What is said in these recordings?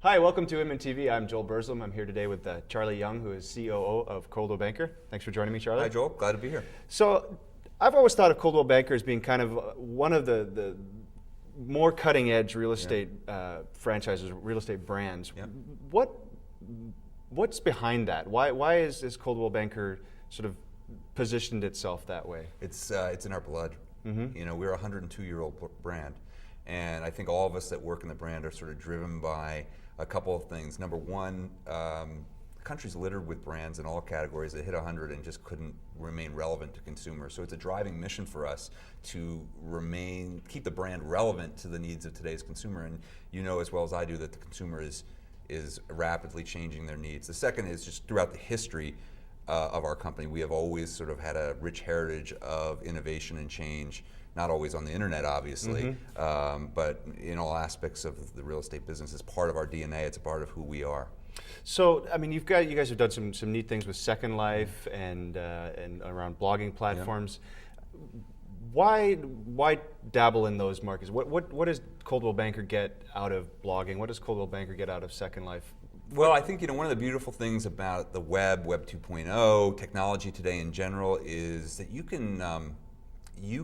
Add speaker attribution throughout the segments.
Speaker 1: Hi, welcome to Inman TV. I'm Joel Burzum. I'm here today with Charlie Young, who is COO of Coldwell Banker. Thanks for joining me, Charlie.
Speaker 2: Hi, Joel. Glad to be here.
Speaker 1: So, I've always thought of Coldwell Banker as being kind of one of the more cutting-edge real estate franchises, real estate brands.
Speaker 2: Yeah.
Speaker 1: What's behind that? Why is Coldwell Banker sort of positioned itself that way?
Speaker 2: It's in our blood.
Speaker 1: Mm-hmm.
Speaker 2: You know, we're a 102-year-old brand, and I think all of us that work in the brand are sort of driven by a couple of things. Number one, the country's littered with brands in all categories that hit 100 and just couldn't remain relevant to consumers. So it's a driving mission for us to keep the brand relevant to the needs of today's consumer. And you know as well as I do that the consumer is rapidly changing their needs. The second is just throughout the history of our company, we have always sort of had a rich heritage of innovation and change. Not always on the internet, obviously, but in all aspects of the real estate business. It's part of our DNA. It's a part of who we are.
Speaker 1: So, I mean, you guys have done some neat things with Second Life and around blogging platforms. Yeah. Why dabble in those markets? What does Coldwell Banker get out of blogging? What does Coldwell Banker get out of Second Life?
Speaker 2: Well, I think one of the beautiful things about the Web 2.0, technology today in general, is that you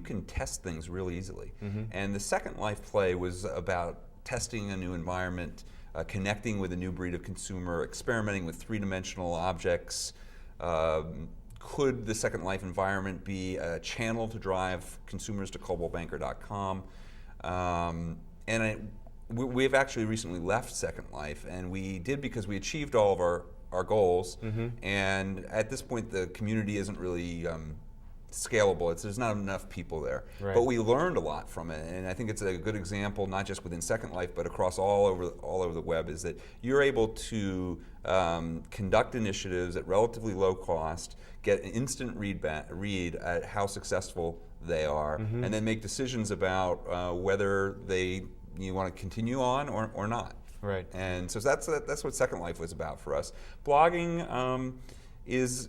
Speaker 2: can test things really easily. Mm-hmm. And the Second Life play was about testing a new environment, connecting with a new breed of consumer, experimenting with three-dimensional objects. Could the Second Life environment be a channel to drive consumers to coldwellbanker.com? We've actually recently left Second Life, and we did because we achieved all of our goals. Mm-hmm. And at this point, the community isn't really scalable. There's not enough people there. Right. But we learned a lot from it, and I think it's a good example, not just within Second Life, but across all over the web, is that you're able to conduct initiatives at relatively low cost, get an instant read at how successful they are, mm-hmm. and then make decisions about whether you want to continue on or not.
Speaker 1: Right.
Speaker 2: And so that's what Second Life was about for us. Blogging is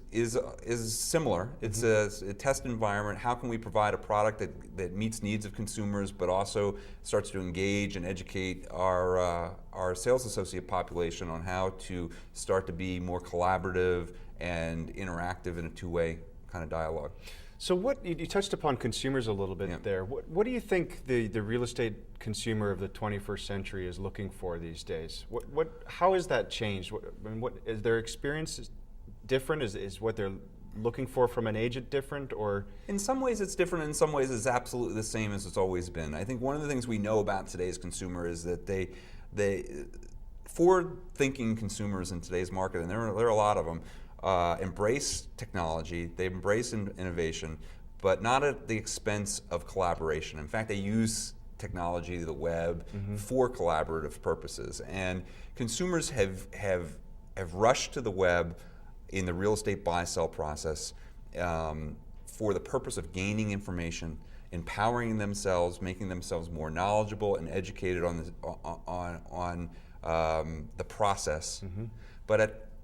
Speaker 2: similar. It's a test environment. How can we provide a product that meets needs of consumers, but also starts to engage and educate our sales associate population on how to start to be more collaborative and interactive in a two-way kind of dialogue.
Speaker 1: So you touched upon consumers a little bit there. What do you think the real estate consumer of the 21st century is looking for these days? How has that changed? What is their experience different? Is what they're looking for from an agent different, or?
Speaker 2: In some ways it's different, in some ways it's absolutely the same as it's always been. I think one of the things we know about today's consumer is that they forward-thinking consumers in today's market, and there are a lot of them, embrace technology, they embrace innovation, but not at the expense of collaboration. In fact, they use technology, the web, mm-hmm. for collaborative purposes. And consumers have rushed to the web in the real estate buy-sell process for the purpose of gaining information, empowering themselves, making themselves more knowledgeable and educated on the process. Mm-hmm.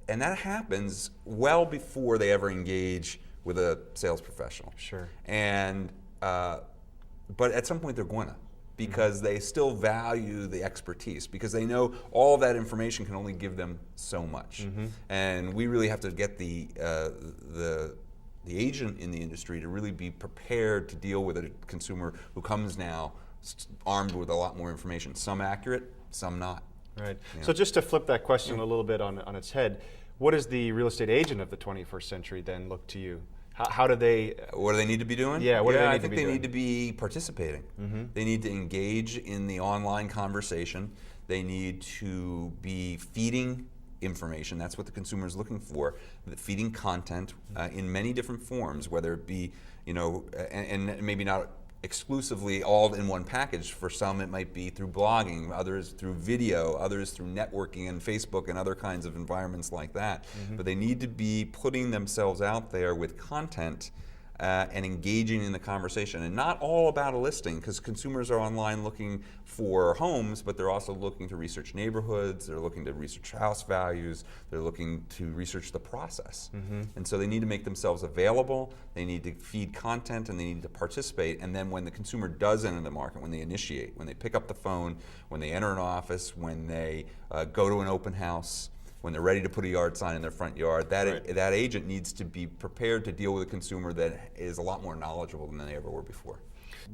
Speaker 2: And that happens well before they ever engage with a sales professional.
Speaker 1: Sure.
Speaker 2: And but at some point they're going to, because mm-hmm. they still value the expertise, because they know all that information can only give them so much. Mm-hmm. And we really have to get the agent in the industry to really be prepared to deal with a consumer who comes now armed with a lot more information. Some accurate, some not.
Speaker 1: Right. Yeah. So just to flip that question a little bit on its head, what does the real estate agent of the 21st century then look to you? How do they?
Speaker 2: What do they need to be doing?
Speaker 1: Yeah.
Speaker 2: I think they need to be participating. Mm-hmm. They need to engage in the online conversation. They need to be feeding information. That's what the consumer is looking for. Feeding content in many different forms, whether it be, and maybe not exclusively all in one package. For some it might be through blogging, others through video, others through networking and Facebook and other kinds of environments like that. Mm-hmm. But they need to be putting themselves out there with content and engaging in the conversation. And not all about a listing, because consumers are online looking for homes, but they're also looking to research neighborhoods, they're looking to research house values, they're looking to research the process. And so they need to make themselves available, they need to feed content, and they need to participate. And then when the consumer does enter the market, when they initiate, when they pick up the phone, when they enter an office, when they go to an open house, when they're ready to put a yard sign in their front yard, that agent needs to be prepared to deal with a consumer that is a lot more knowledgeable than they ever were before.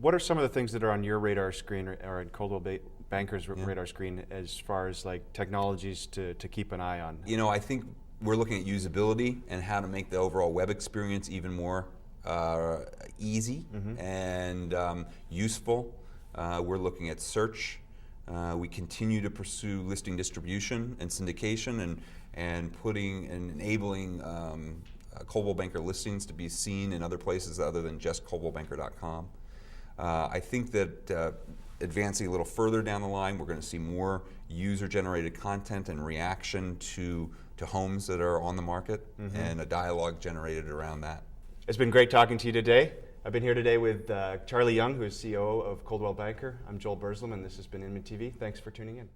Speaker 1: What are some of the things that are on your radar screen or in Coldwell Banker's radar screen as far as like technologies to keep an eye on?
Speaker 2: You know, I think we're looking at usability and how to make the overall web experience even more easy and useful. We're looking at search. We continue to pursue listing distribution and syndication and enabling Coldwell Banker listings to be seen in other places other than just coldwellbanker.com. I think that advancing a little further down the line, we're going to see more user-generated content and reaction to homes that are on the market and a dialogue generated around that.
Speaker 1: It's been great talking to you today. I've been here today with Charlie Young, who is COO of Coldwell Banker. I'm Joel Burslam, and this has been Inman TV. Thanks for tuning in.